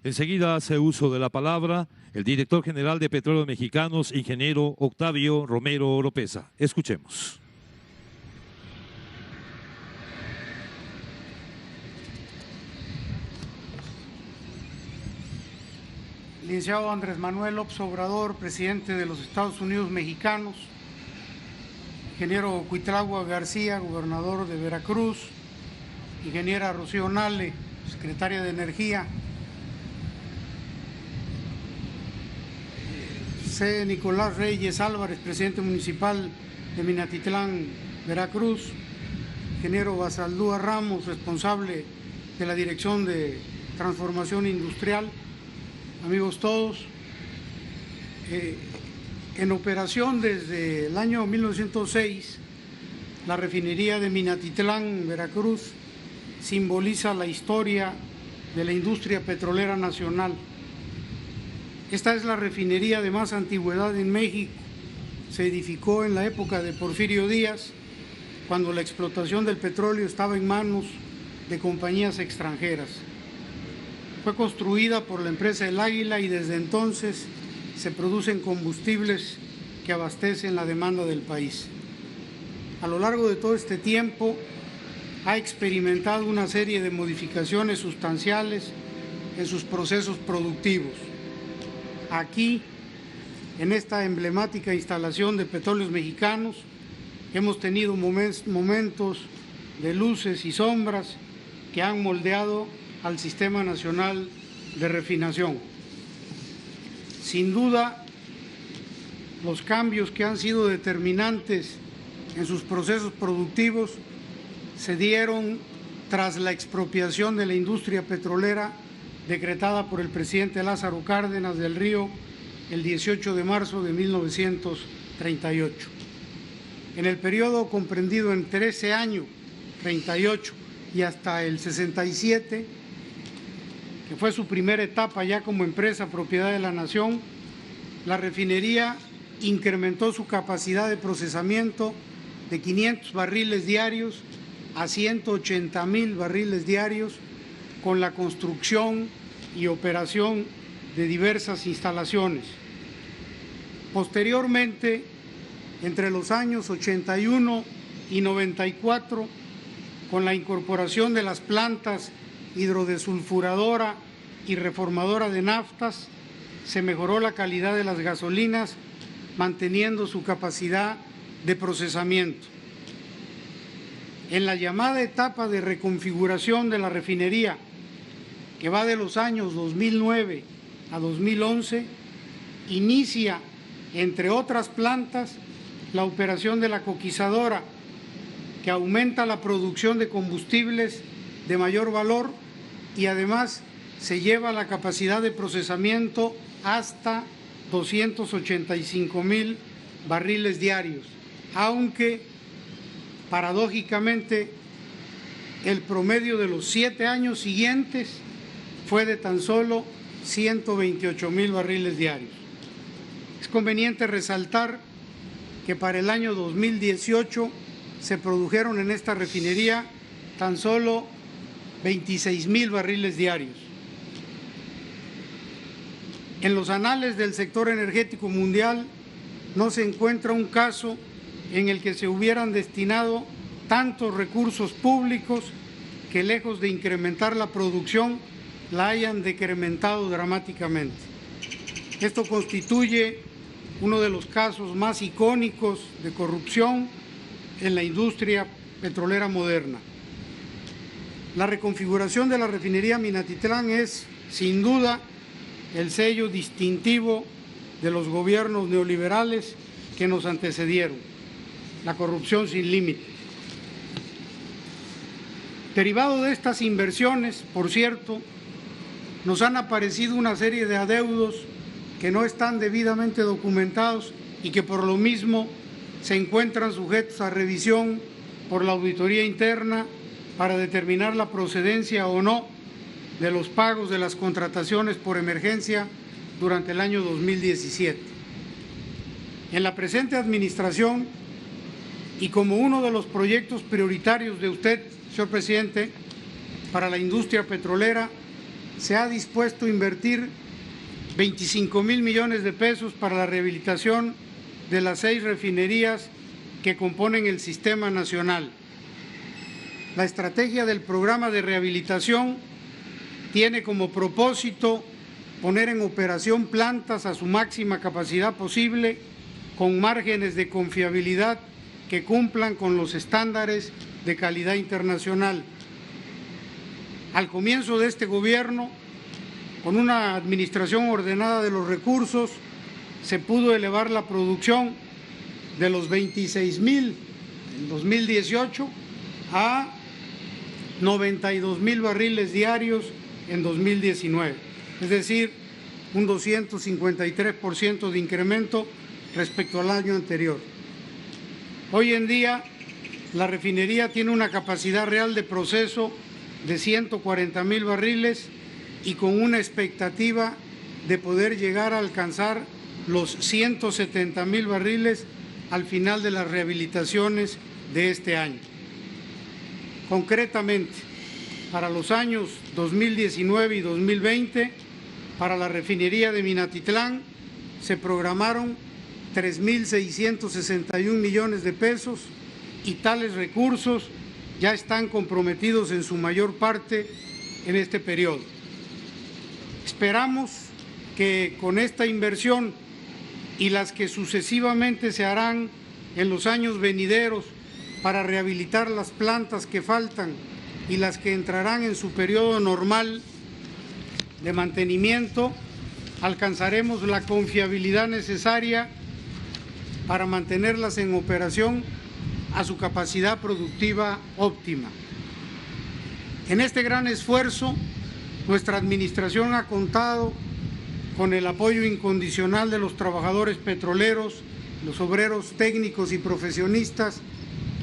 Enseguida hace uso de la palabra el director general de Petróleos Mexicanos, ingeniero Octavio Romero Oropeza. Escuchemos. Licenciado Andrés Manuel López Obrador, presidente de los Estados Unidos mexicanos, ingeniero Cuitlahua García, gobernador de Veracruz, ingeniera Rocío Nale, secretaria de Energía, C. Nicolás Reyes Álvarez, presidente municipal de Minatitlán, Veracruz, ingeniero Basaldúa Ramos, responsable de la Dirección de Transformación Industrial, amigos todos, en operación desde el año 1906, la refinería de Minatitlán, Veracruz, simboliza la historia de la industria petrolera nacional. Esta es la refinería de más antigüedad en México. Se edificó en la época de Porfirio Díaz, cuando la explotación del petróleo estaba en manos de compañías extranjeras. Fue construida por la empresa El Águila y desde entonces se producen combustibles que abastecen la demanda del país. A lo largo de todo este tiempo ha experimentado una serie de modificaciones sustanciales en sus procesos productivos. Aquí, en esta emblemática instalación de Petróleos Mexicanos, hemos tenido momentos de luces y sombras que han moldeado al Sistema Nacional de Refinación. Sin duda, los cambios que han sido determinantes en sus procesos productivos se dieron tras la expropiación de la industria petrolera decretada por el presidente Lázaro Cárdenas del Río el 18 de marzo de 1938. En el periodo comprendido entre ese año, 38, y hasta el 67, que fue su primera etapa ya como empresa propiedad de la nación, la refinería incrementó su capacidad de procesamiento de 500 barriles diarios a 180,000 barriles diarios con la construcción y operación de diversas instalaciones. Posteriormente, entre los años 81 y 94, con la incorporación de las plantas hidrodesulfuradora y reformadora de naftas, se mejoró la calidad de las gasolinas, manteniendo su capacidad de procesamiento. En la llamada etapa de reconfiguración de la refinería, que va de los años 2009 a 2011, inicia, entre otras plantas, la operación de la coquizadora, que aumenta la producción de combustibles de mayor valor y además se lleva la capacidad de procesamiento hasta 285,000 barriles diarios, aunque paradójicamente el promedio de los 7 años siguientes fue de tan solo 128,000 barriles diarios. Es conveniente resaltar que para el año 2018 se produjeron en esta refinería tan solo 26,000 barriles diarios. En los anales del sector energético mundial no se encuentra un caso en el que se hubieran destinado tantos recursos públicos que, lejos de incrementar la producción, la hayan decrementado dramáticamente. Esto constituye uno de los casos más icónicos de corrupción en la industria petrolera moderna. La reconfiguración de la refinería Minatitlán es, sin duda, el sello distintivo de los gobiernos neoliberales que nos antecedieron, la corrupción sin límite. Derivado de estas inversiones, por cierto, nos han aparecido una serie de adeudos que no están debidamente documentados y que por lo mismo se encuentran sujetos a revisión por la auditoría interna para determinar la procedencia o no de los pagos de las contrataciones por emergencia durante el año 2017. En la presente administración y como uno de los proyectos prioritarios de usted, señor presidente, para la industria petrolera, se ha dispuesto a invertir 25,000 millones de pesos para la rehabilitación de las 6 refinerías que componen el sistema nacional. La estrategia del programa de rehabilitación tiene como propósito poner en operación plantas a su máxima capacidad posible, con márgenes de confiabilidad que cumplan con los estándares de calidad internacional. Al comienzo de este gobierno, con una administración ordenada de los recursos, se pudo elevar la producción de los 26,000 en 2018 a 92,000 barriles diarios en 2019, es decir, un 253% de incremento respecto al año anterior. Hoy en día, la refinería tiene una capacidad real de proceso de 140,000 barriles y con una expectativa de poder llegar a alcanzar los 170,000 barriles al final de las rehabilitaciones de este año. Concretamente, para los años 2019 y 2020, para la refinería de Minatitlán se programaron 3,661 millones de pesos y tales recursos ya están comprometidos en su mayor parte en este periodo. Esperamos que con esta inversión y las que sucesivamente se harán en los años venideros para rehabilitar las plantas que faltan y las que entrarán en su periodo normal de mantenimiento, alcanzaremos la confiabilidad necesaria para mantenerlas en operación a su capacidad productiva óptima. En este gran esfuerzo, nuestra administración ha contado con el apoyo incondicional de los trabajadores petroleros, los obreros técnicos y profesionistas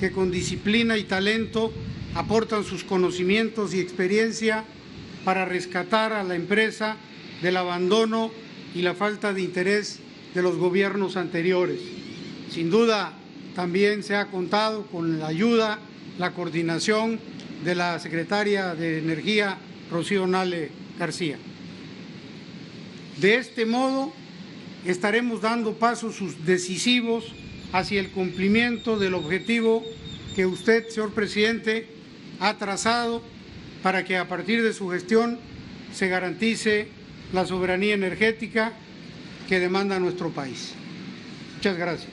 que con disciplina y talento aportan sus conocimientos y experiencia para rescatar a la empresa del abandono y la falta de interés de los gobiernos anteriores. Sin duda, también se ha contado con la ayuda, la coordinación de la secretaria de Energía, Rocío Nale García. De este modo, estaremos dando pasos decisivos hacia el cumplimiento del objetivo que usted, señor presidente, ha trazado para que a partir de su gestión se garantice la soberanía energética que demanda nuestro país. Muchas gracias.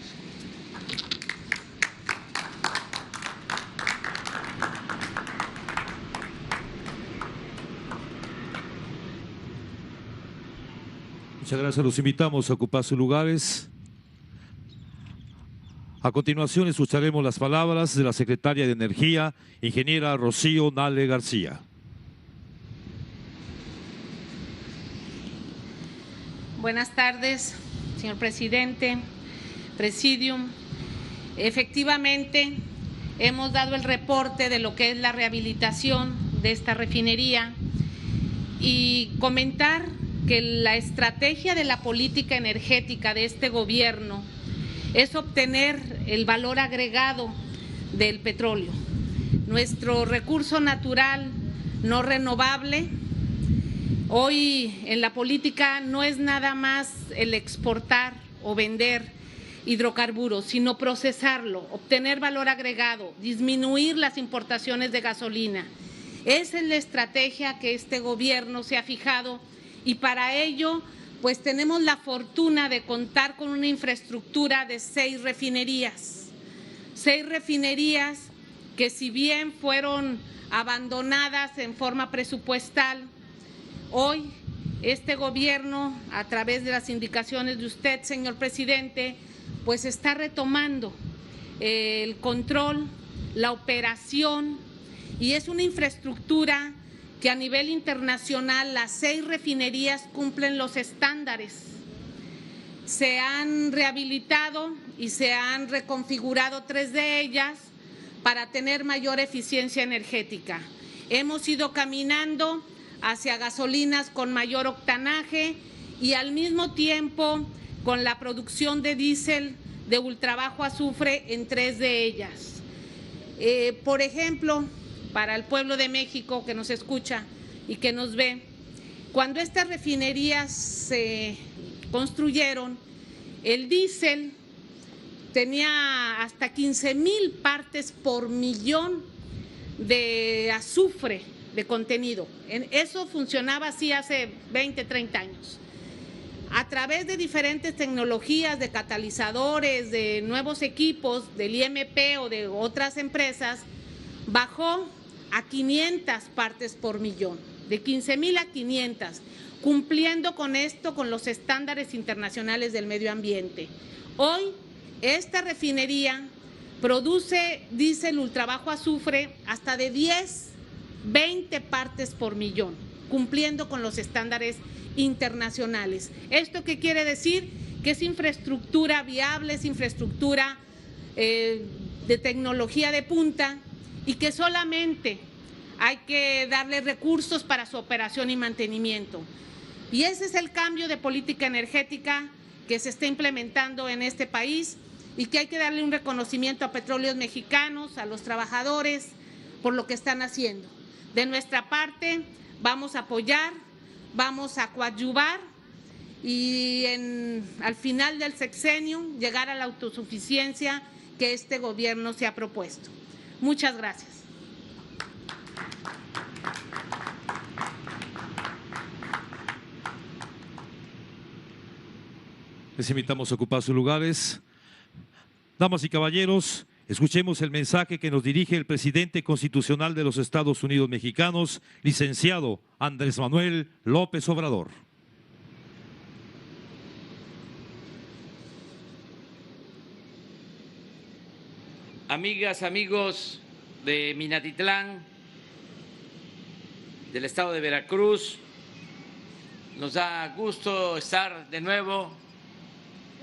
Muchas gracias. Los invitamos a ocupar sus lugares. A continuación escucharemos las palabras de la secretaria de Energía, ingeniera Rocío Nale García. Buenas tardes, señor presidente, presidium. Efectivamente, hemos dado el reporte de lo que es la rehabilitación de esta refinería y comentar que la estrategia de la política energética de este gobierno es obtener el valor agregado del petróleo, nuestro recurso natural no renovable. Hoy en la política no es nada más el exportar o vender hidrocarburos, sino procesarlo, obtener valor agregado, disminuir las importaciones de gasolina. Esa es la estrategia que este gobierno se ha fijado y para ello pues tenemos la fortuna de contar con una infraestructura de 6 refinerías. 6 refinerías que si bien fueron abandonadas en forma presupuestal, hoy este gobierno, a través de las indicaciones de usted, señor presidente, pues está retomando el control, la operación, y es una infraestructura que a nivel internacional las 6 refinerías cumplen los estándares. Se han rehabilitado y se han reconfigurado 3 de ellas para tener mayor eficiencia energética. Hemos ido caminando hacia gasolinas con mayor octanaje y al mismo tiempo con la producción de diésel de ultrabajo azufre en 3 de ellas. Por ejemplo, para el pueblo de México que nos escucha y que nos ve, Cuando estas refinerías se construyeron, el diésel tenía hasta 15,000 partes por millón de azufre de contenido. Eso funcionaba así hace 20, 30 años. A través de diferentes tecnologías, de catalizadores, de nuevos equipos, del IMP o de otras empresas, bajó a 500 partes por millón, de 15,000 a 500, cumpliendo con esto con los estándares internacionales del medio ambiente. Hoy, esta refinería produce diésel ultrabajo azufre hasta de 10, 20 partes por millón, cumpliendo con los estándares internacionales. ¿Esto qué quiere decir? Que es infraestructura viable, es infraestructura de tecnología de punta y que solamente hay que darle recursos para su operación y mantenimiento. Y ese es el cambio de política energética que se está implementando en este país y que hay que darle un reconocimiento a Petróleos Mexicanos, a los trabajadores, por lo que están haciendo. De nuestra parte, vamos a apoyar, vamos a coadyuvar y al final del sexenio llegar a la autosuficiencia que este gobierno se ha propuesto. Muchas gracias. Les invitamos a ocupar sus lugares. Damas y caballeros, escuchemos el mensaje que nos dirige el presidente constitucional de los Estados Unidos mexicanos, licenciado Andrés Manuel López Obrador. Amigas, amigos de Minatitlán, del estado de Veracruz, nos da gusto estar de nuevo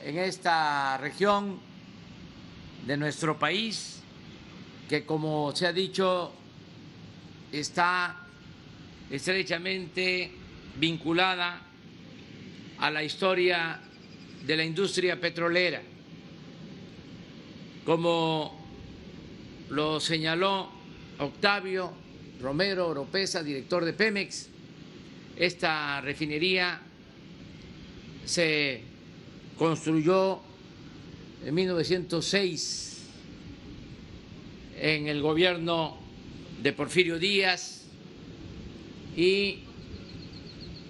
en esta región de nuestro país, que como se ha dicho, está estrechamente vinculada a la historia de la industria petrolera. Como lo señaló Octavio Romero Oropeza, director de Pemex, esta refinería se construyó en 1906 en el gobierno de Porfirio Díaz y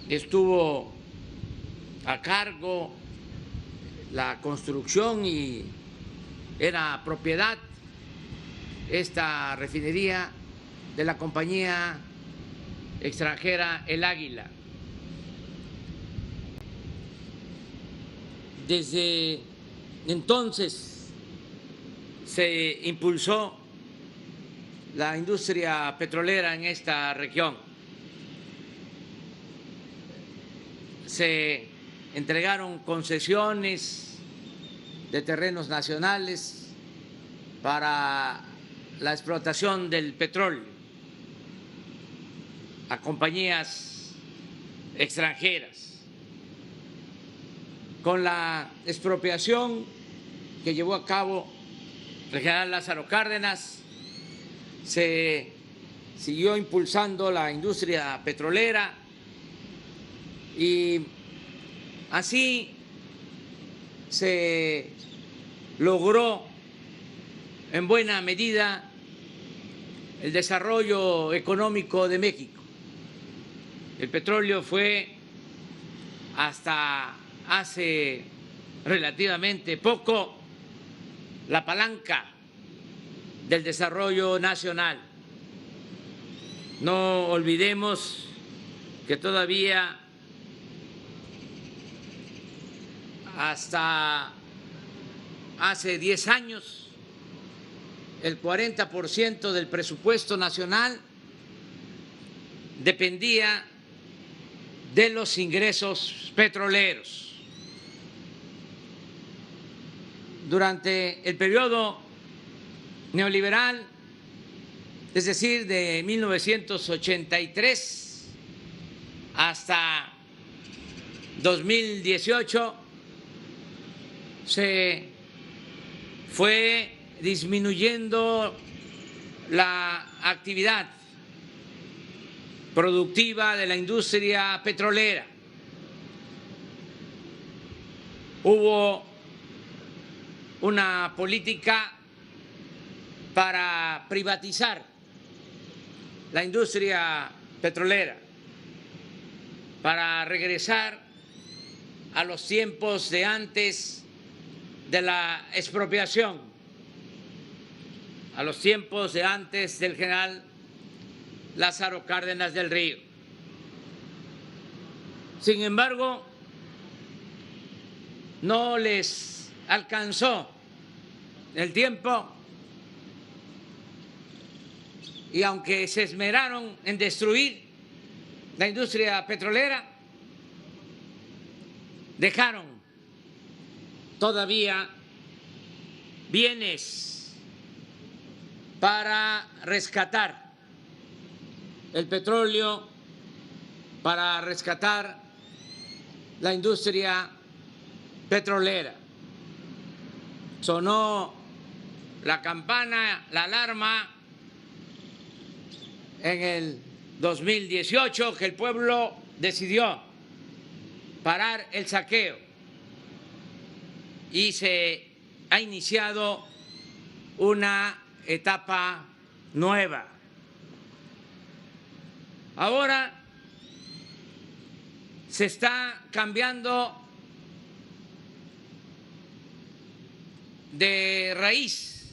estuvo a cargo la construcción y era propiedad esta refinería de la compañía extranjera El Águila. Desde entonces se impulsó la industria petrolera en esta región. Se entregaron concesiones de terrenos nacionales para la explotación del petróleo a compañías extranjeras. Con la expropiación que llevó a cabo el general Lázaro Cárdenas, se siguió impulsando la industria petrolera y así se logró en buena medida el desarrollo económico de México. El petróleo fue hasta hace relativamente poco la palanca del desarrollo nacional. No olvidemos que todavía hasta hace 10 años el 40% del presupuesto nacional dependía de los ingresos petroleros. Durante el periodo neoliberal, es decir, de 1983 hasta 2018, se fue disminuyendo la actividad productiva de la industria petrolera. Hubo una política para privatizar la industria petrolera, para regresar a los tiempos de antes de la expropiación, a los tiempos de antes del general Lázaro Cárdenas del Río. Sin embargo, no les alcanzó el tiempo y aunque se esmeraron en destruir la industria petrolera, dejaron todavía bienes para rescatar el petróleo, para rescatar la industria petrolera. Sonó la campana, la alarma en el 2018 que el pueblo decidió parar el saqueo y se ha iniciado una etapa nueva. Ahora se está cambiando de raíz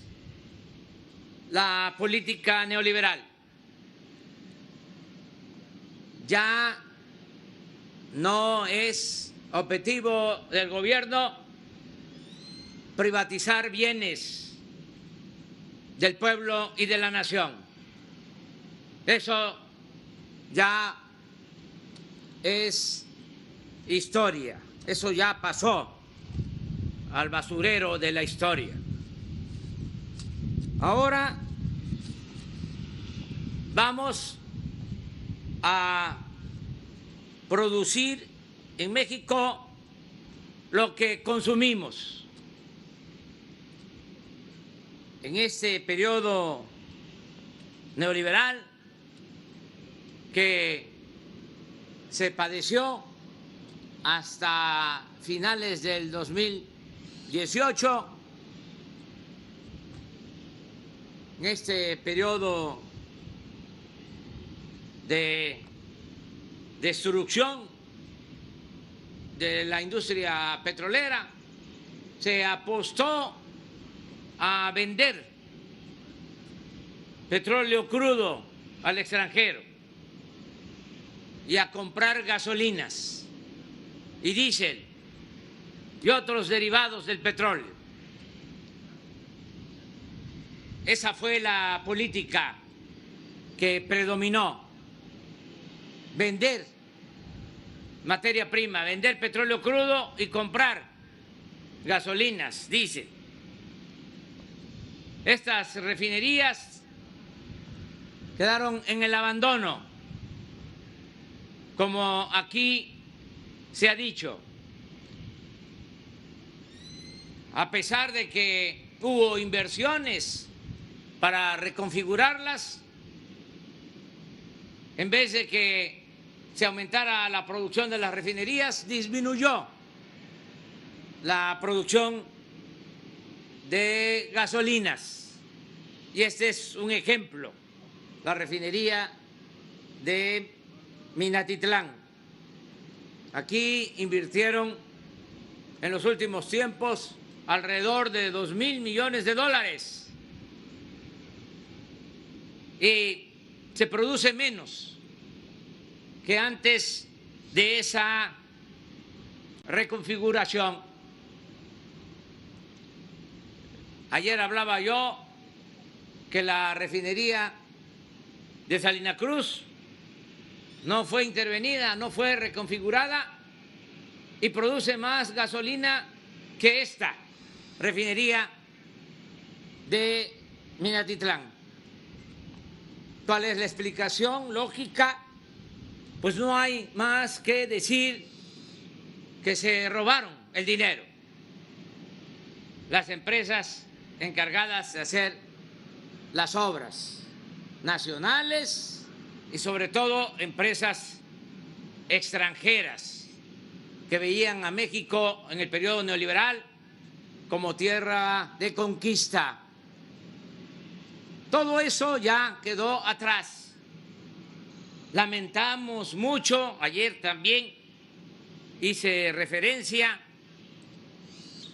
la política neoliberal. Ya no es objetivo del gobierno privatizar bienes del pueblo y de la nación. Eso ya es historia, eso ya pasó al basurero de la historia. Ahora vamos a producir en México lo que consumimos. En este periodo neoliberal que se padeció hasta finales del 2018, en este periodo de destrucción de la industria petrolera, se apostó a vender petróleo crudo al extranjero y a comprar gasolinas y diésel y otros derivados del petróleo. Esa fue la política que predominó: vender materia prima, vender petróleo crudo y comprar gasolinas, diésel. Estas refinerías quedaron en el abandono, como aquí se ha dicho, a pesar de que hubo inversiones para reconfigurarlas. En vez de que se aumentara la producción de las refinerías, disminuyó la producción de gasolinas. Y este es un ejemplo, la refinería de Minatitlán. Aquí invirtieron en los últimos tiempos alrededor de $2,000 millones y se produce menos que antes de esa reconfiguración. Ayer hablaba yo que la refinería de Salina Cruz no fue intervenida, no fue reconfigurada y produce más gasolina que esta refinería de Minatitlán. ¿Cuál es la explicación lógica? Pues no hay más que decir que se robaron el dinero. Las empresas encargadas de hacer las obras nacionales y sobre todo empresas extranjeras que veían a México en el periodo neoliberal como tierra de conquista. Todo eso ya quedó atrás. Lamentamos mucho, ayer también hice referencia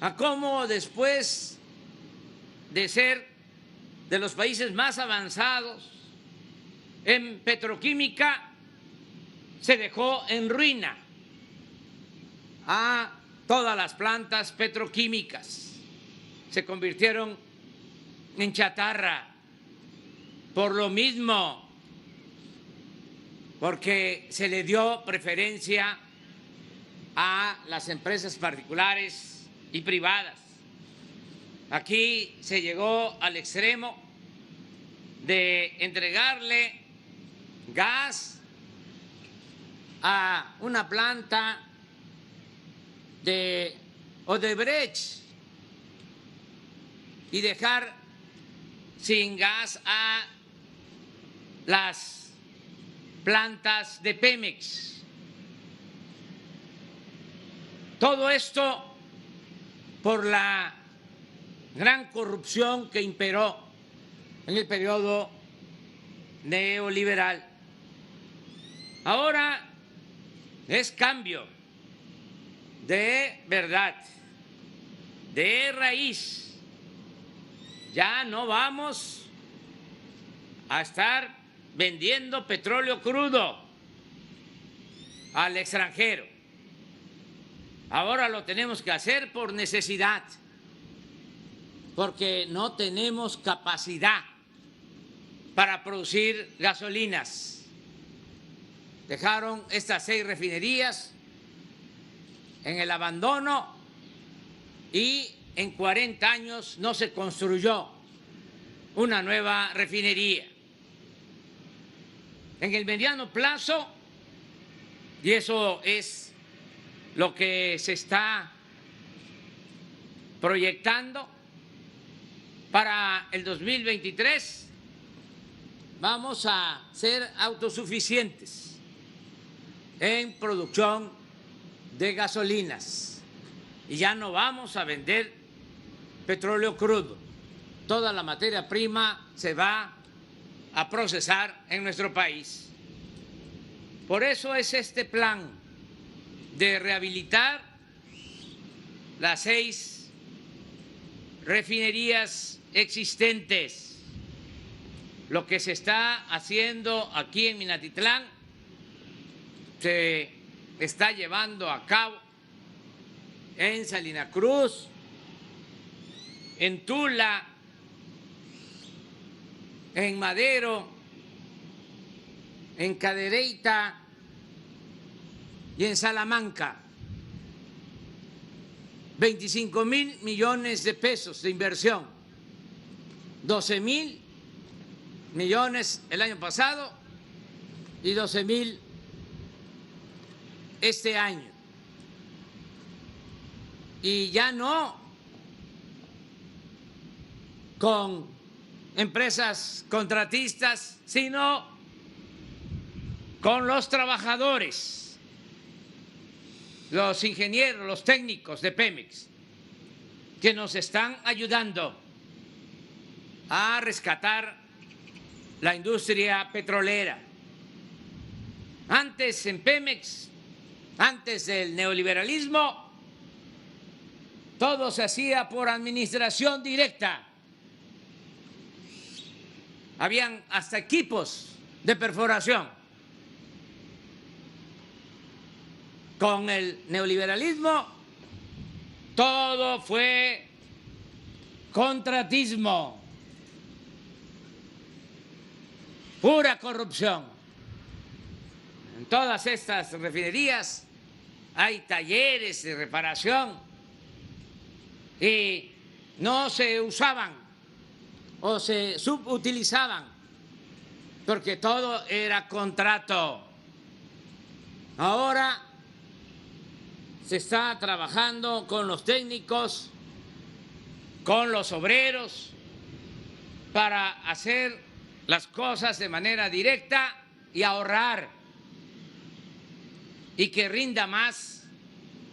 a cómo después de ser de los países más avanzados en petroquímica, se dejó en ruina a todas las plantas petroquímicas. Se convirtieron en chatarra por lo mismo, porque se le dio preferencia a las empresas particulares y privadas. Aquí se llegó al extremo de entregarle gas a una planta de Odebrecht y dejar sin gas a las plantas de Pemex. Todo esto por la gran corrupción que imperó en el periodo neoliberal. Ahora es cambio de verdad, de raíz. Ya no vamos a estar vendiendo petróleo crudo al extranjero. Ahora lo tenemos que hacer por necesidad, porque no tenemos capacidad para producir gasolinas. Dejaron estas 6 refinerías en el abandono y en 40 años no se construyó una nueva refinería. En el mediano plazo, y eso es lo que se está proyectando, para el 2023 vamos a ser autosuficientes en producción de gasolinas y ya no vamos a vender petróleo crudo. Toda la materia prima se va a procesar en nuestro país. Por eso es este plan de rehabilitar las 6 refinerías existentes. Lo que se está haciendo aquí en Minatitlán se está llevando a cabo en Salina Cruz, en Tula, en Madero, en Cadereyta y en Salamanca. 25,000 millones de pesos de inversión, 12,000 millones el año pasado y 12,000 este año. Y ya no con empresas contratistas, sino con los trabajadores, los ingenieros, los técnicos de Pemex, que nos están ayudando a rescatar la industria petrolera. Antes en Pemex, antes del neoliberalismo, todo se hacía por administración directa. Habían hasta equipos de perforación. Con el neoliberalismo, todo fue contratismo, pura corrupción. En todas estas refinerías hay talleres de reparación y no se usaban o se subutilizaban porque todo era contrato. Ahora se está trabajando con los técnicos, con los obreros, para hacer las cosas de manera directa y ahorrar y que rinda más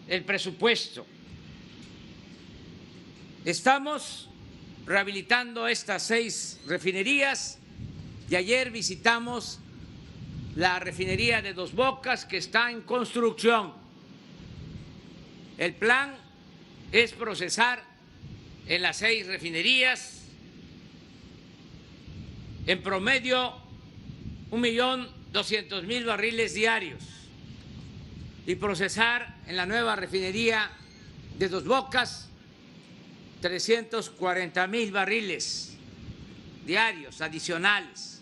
el presupuesto. Estamos rehabilitando estas 6 refinerías y ayer visitamos la refinería de Dos Bocas, que está en construcción. El plan es procesar en las 6 refinerías en promedio 1.200.000 barriles diarios y procesar en la nueva refinería de Dos Bocas 340.000 barriles diarios adicionales.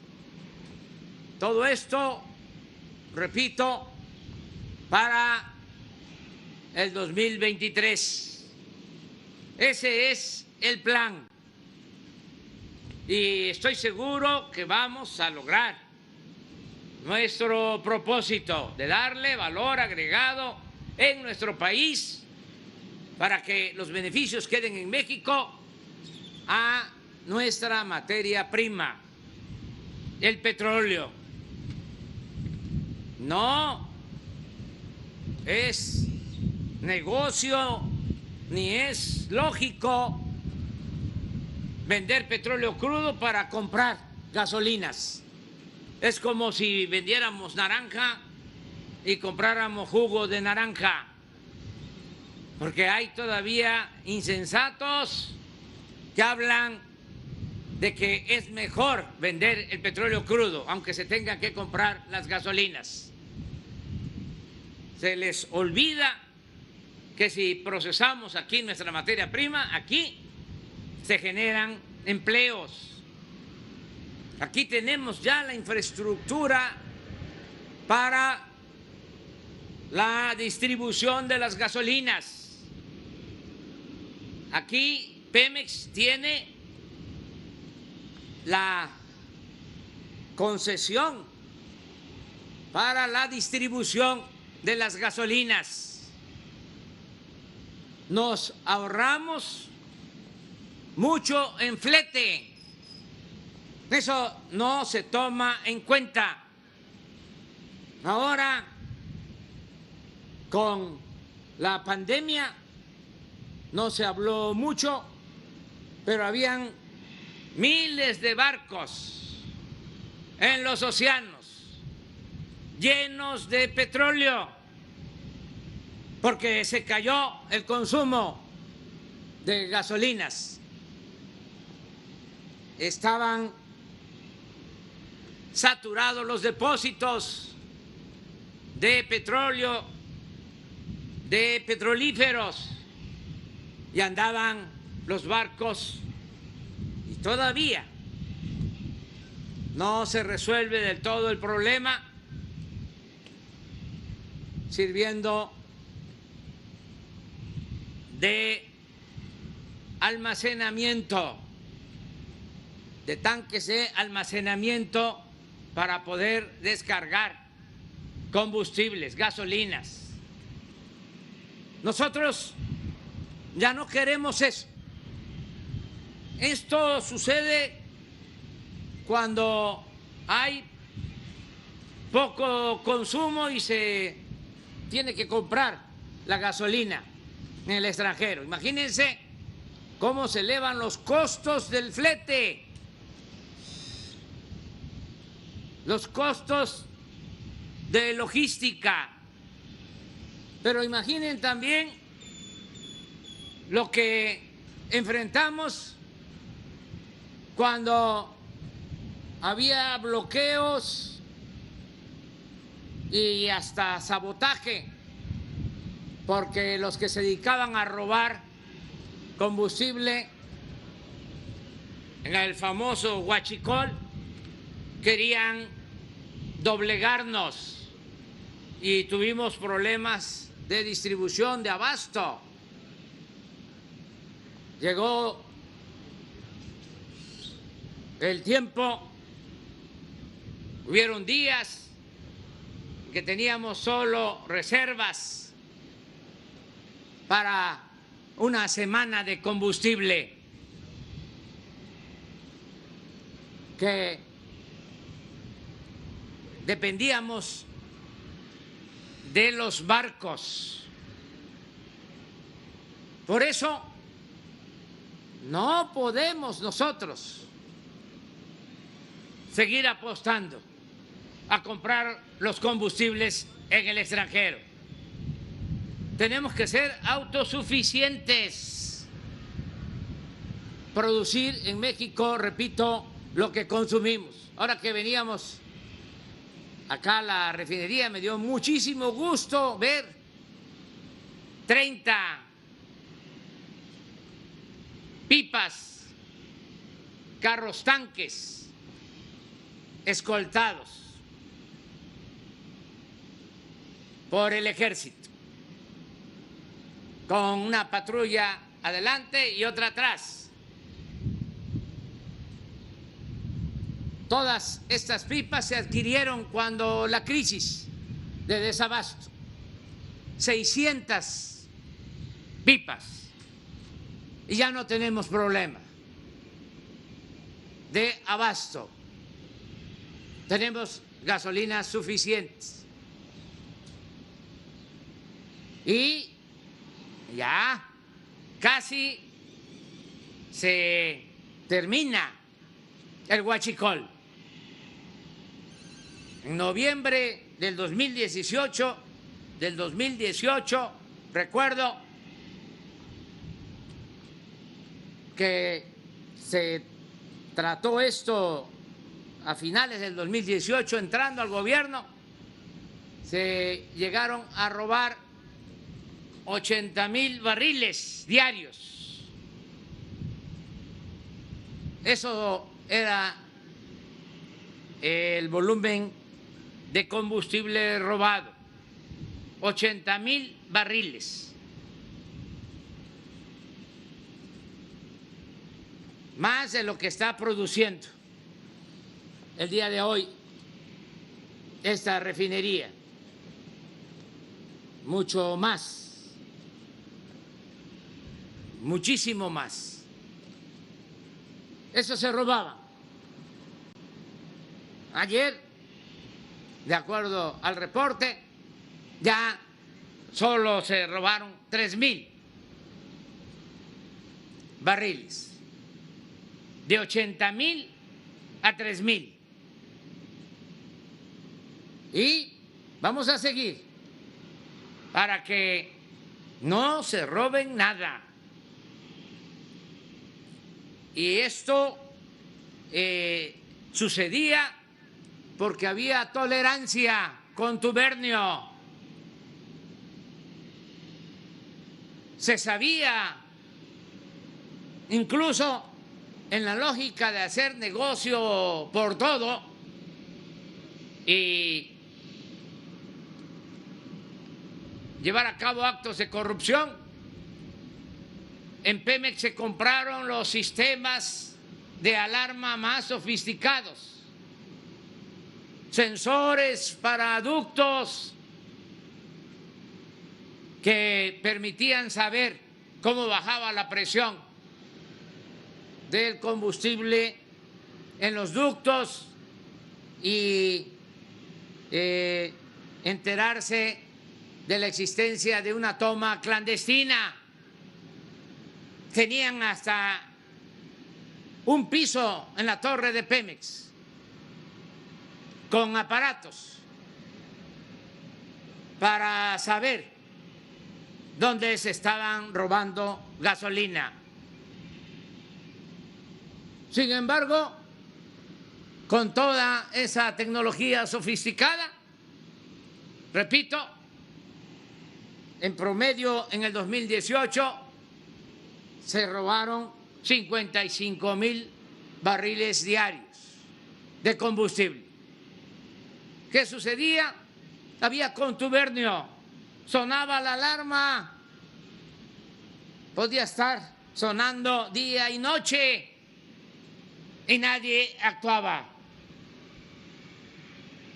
Todo esto, repito, para el 2023. Ese es el plan. Y estoy seguro que vamos a lograr nuestro propósito de darle valor agregado en nuestro país para que los beneficios queden en México a nuestra materia prima, el petróleo. No es negocio ni es lógico vender petróleo crudo para comprar gasolinas. Es como si vendiéramos naranja y compráramos jugo de naranja, porque hay todavía insensatos que hablan de que es mejor vender el petróleo crudo, aunque se tengan que comprar las gasolinas. Se les olvida que si procesamos aquí nuestra materia prima, aquí se generan empleos. Aquí tenemos ya la infraestructura para la distribución de las gasolinas. Aquí Pemex tiene la concesión para la distribución de las gasolinas. Nos ahorramos mucho en flete. Eso no se toma en cuenta. Ahora, con la pandemia, no se habló mucho, pero habían miles de barcos en los océanos llenos de petróleo, porque se cayó el consumo de gasolinas. Estaban saturados los depósitos de petróleo, de petrolíferos, y andaban los barcos, y todavía no se resuelve del todo el problema, sirviendo de almacenamiento, de tanques de almacenamiento para poder descargar combustibles, gasolinas. Nosotros ya no queremos eso. Esto sucede cuando hay poco consumo y se tiene que comprar la gasolina en el extranjero. Imagínense cómo se elevan los costos del flete, los costos de logística. Pero imaginen también lo que enfrentamos cuando había bloqueos y hasta sabotaje, porque los que se dedicaban a robar combustible en el famoso huachicol querían doblegarnos y tuvimos problemas de distribución, de abasto. Llegó el tiempo, hubieron días que teníamos solo reservas para una semana de combustible, que dependíamos de los barcos. Por eso no podemos nosotros seguir apostando a comprar los combustibles en el extranjero. Tenemos que ser autosuficientes, producir en México, repito, lo que consumimos. Ahora que veníamos acá a la refinería, me dio muchísimo gusto ver 30 pipas, carros tanques escoltados por el ejército, con una patrulla adelante y otra atrás. Todas estas pipas se adquirieron cuando la crisis de desabasto, 600 pipas, y ya no tenemos problema de abasto. Tenemos gasolinas suficientes. Y ya casi se termina el huachicol. En noviembre del 2018, recuerdo que se trató esto a finales del 2018, entrando al gobierno, se llegaron a robar 80,000 barriles diarios. Eso era el volumen de combustible robado, 80,000 barriles. Más de lo que está produciendo el día de hoy esta refinería, mucho más, muchísimo más. Eso se robaba. Ayer, de acuerdo al reporte, ya solo se robaron 3,000 barriles, de 80,000 a 3,000. Y vamos a seguir para que no se roben nada. Y esto sucedía porque había tolerancia, contubernio. Se sabía, incluso en la lógica de hacer negocio por todo, y llevar a cabo actos de corrupción. En Pemex se compraron los sistemas de alarma más sofisticados, sensores para ductos que permitían saber cómo bajaba la presión del combustible en los ductos y enterarse de la existencia de una toma clandestina. Tenían hasta un piso en la torre de Pemex con aparatos para saber dónde se estaban robando gasolina. Sin embargo, con toda esa tecnología sofisticada, repito, en promedio en el 2018 se robaron 55,000 barriles diarios de combustible. ¿Qué sucedía? Había contubernio, sonaba la alarma, podía estar sonando día y noche y nadie actuaba.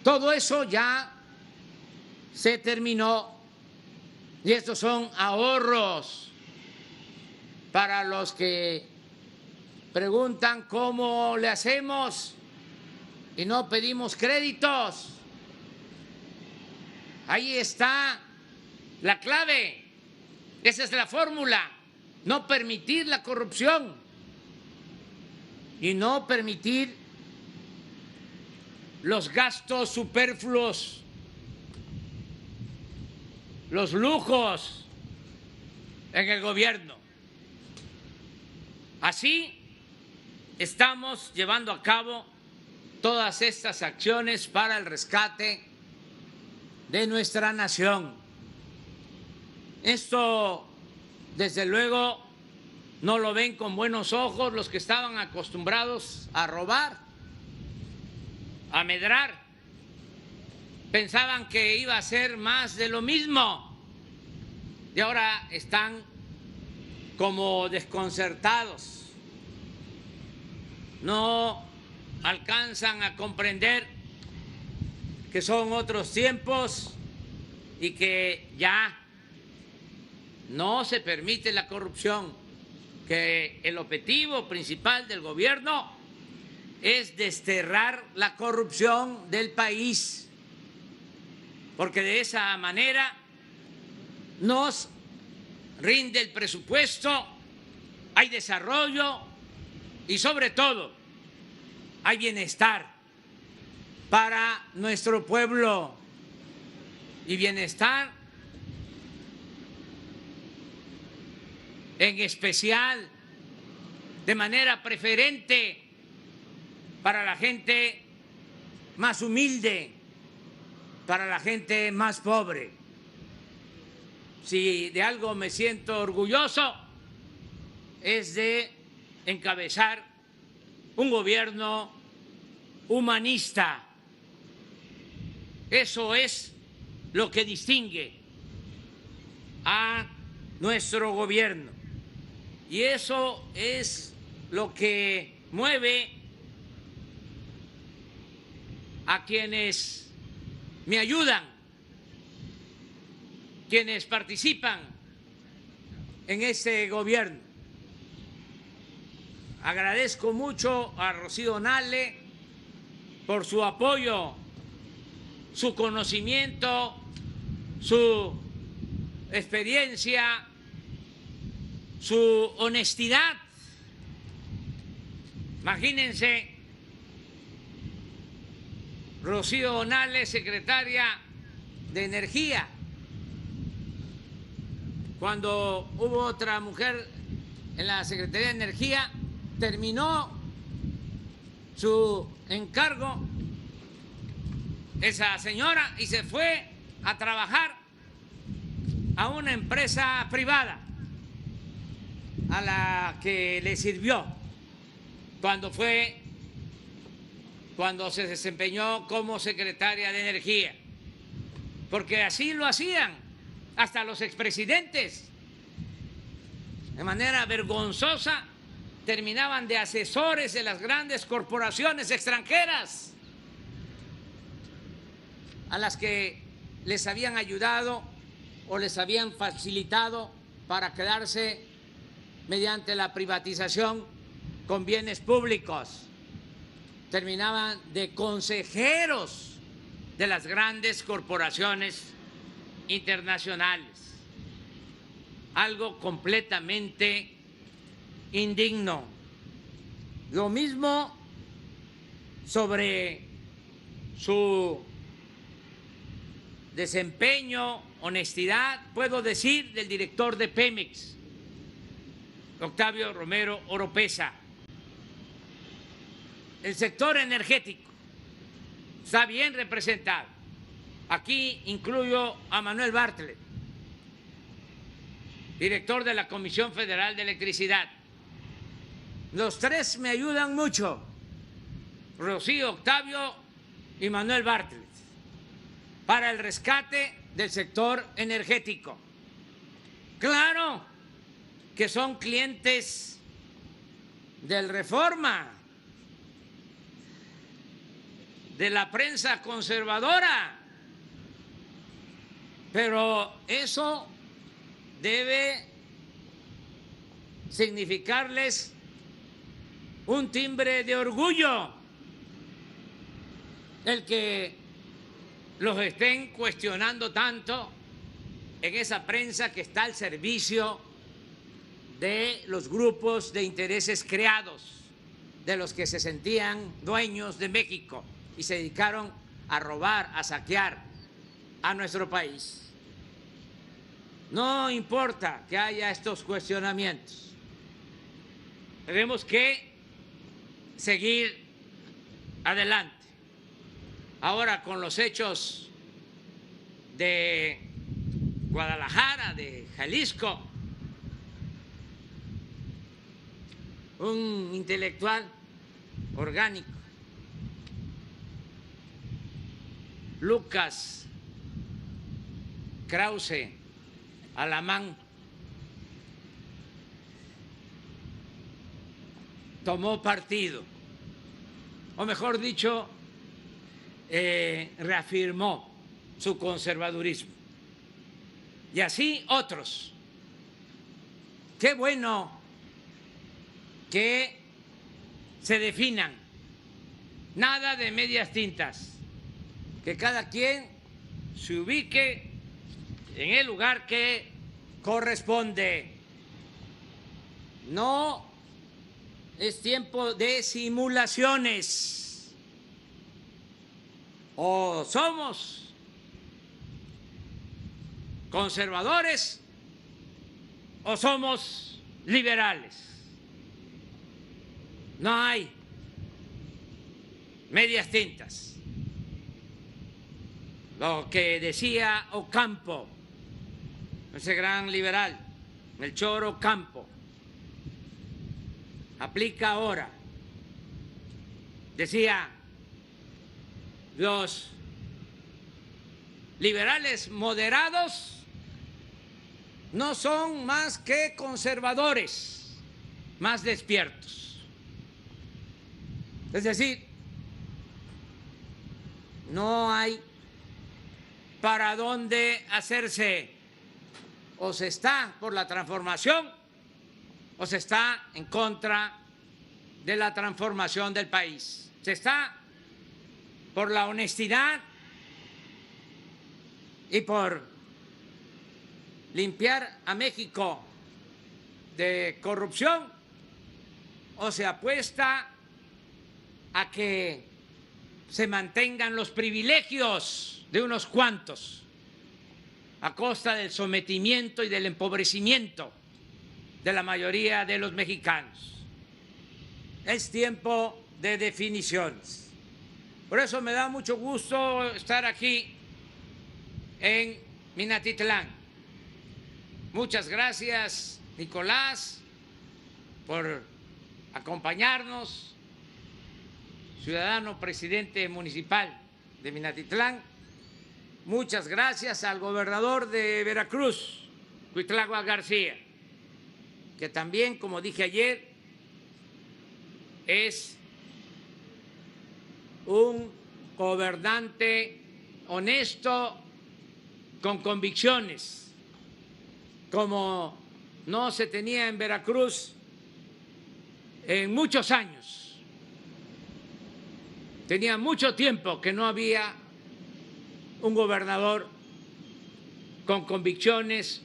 Todo eso ya se terminó y estos son ahorros. Para los que preguntan cómo le hacemos y no pedimos créditos, Ahí está la clave, esa es la fórmula, no permitir la corrupción y no permitir los gastos superfluos, los lujos en el gobierno. Así estamos llevando a cabo todas estas acciones para el rescate de nuestra nación. Esto, desde luego, no lo ven con buenos ojos los que estaban acostumbrados a robar, a medrar. Pensaban que iba a ser más de lo mismo y ahora están como desconcertados. No alcanzan a comprender que son otros tiempos y que ya no se permite la corrupción, que el objetivo principal del gobierno es desterrar la corrupción del país, porque de esa manera nos rinde el presupuesto, hay desarrollo y sobre todo hay bienestar para nuestro pueblo, y bienestar en especial, de manera preferente, para la gente más humilde, para la gente más pobre. Si de algo me siento orgulloso es de encabezar un gobierno humanista. Eso es lo que distingue a nuestro gobierno y eso es lo que mueve a quienes me ayudan, quienes participan en este gobierno. Agradezco mucho a Rocío Nale por su apoyo, su conocimiento, su experiencia, su honestidad. Imagínense, Rocío Nale, secretaria de Energía, cuando hubo otra mujer en la Secretaría de Energía, terminó su encargo esa señora y se fue a trabajar a una empresa privada a la que le sirvió cuando se desempeñó como secretaria de Energía, porque así lo hacían hasta los expresidentes. De manera vergonzosa terminaban de asesores de las grandes corporaciones extranjeras a las que les habían ayudado o les habían facilitado para quedarse mediante la privatización con bienes públicos. Terminaban de consejeros de las grandes corporaciones internacionales. Algo completamente indigno. Lo mismo sobre su desempeño, honestidad, puedo decir del director de Pemex, Octavio Romero Oropeza. El sector energético está bien representado. Aquí incluyo a Manuel Bartlett, director de la Comisión Federal de Electricidad. Los tres me ayudan mucho, Rocío, Octavio y Manuel Bartlett, para el rescate del sector energético. Claro que son clientes del Reforma, de la prensa conservadora, pero eso debe significarles un timbre de orgullo el que los estén cuestionando tanto en esa prensa que está al servicio de los grupos de intereses creados, de los que se sentían dueños de México y se dedicaron a robar, a saquear a nuestro país. No importa que haya estos cuestionamientos, tenemos que seguir adelante. Ahora con los hechos de Guadalajara, de Jalisco, un intelectual orgánico, Lucas Krause Alamán, tomó partido, o mejor dicho, reafirmó su conservadurismo. Y así otros. Qué bueno que se definan, nada de medias tintas, que cada quien se ubique en el lugar que corresponde. No es tiempo de simulaciones. O somos conservadores o somos liberales. No hay medias tintas. Lo que decía Ocampo, ese gran liberal, Melchor Ocampo, aplica ahora. Decía, los liberales moderados no son más que conservadores más despiertos. Es decir, no hay para dónde hacerse. O se está por la transformación o se está en contra de la transformación del país. Se está por la honestidad y por limpiar a México de corrupción, o se apuesta a que se mantengan los privilegios de unos cuantos a costa del sometimiento y del empobrecimiento de la mayoría de los mexicanos. Es tiempo de definiciones. Por eso me da mucho gusto estar aquí en Minatitlán. Muchas gracias, Nicolás, por acompañarnos, ciudadano presidente municipal de Minatitlán. Muchas gracias al gobernador de Veracruz, Cuitlagua García, que también, como dije ayer, es un gobernante honesto, con convicciones, como no se tenía en Veracruz en muchos años. Tenía mucho tiempo que no había un gobernador con convicciones,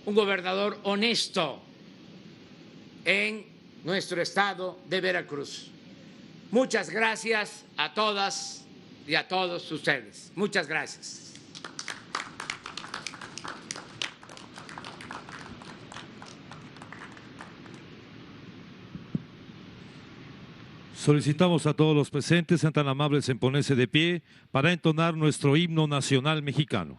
un gobernador honesto en nuestro estado de Veracruz. Muchas gracias a todas y a todos ustedes. Muchas gracias. Solicitamos a todos los presentes, sean tan amables en ponerse de pie para entonar nuestro himno nacional mexicano.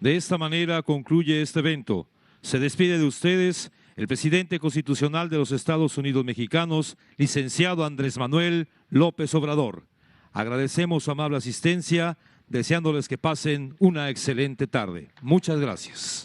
De esta manera concluye este evento. Se despide de ustedes el presidente constitucional de los Estados Unidos Mexicanos, licenciado Andrés Manuel López Obrador. Agradecemos su amable asistencia, deseándoles que pasen una excelente tarde. Muchas gracias.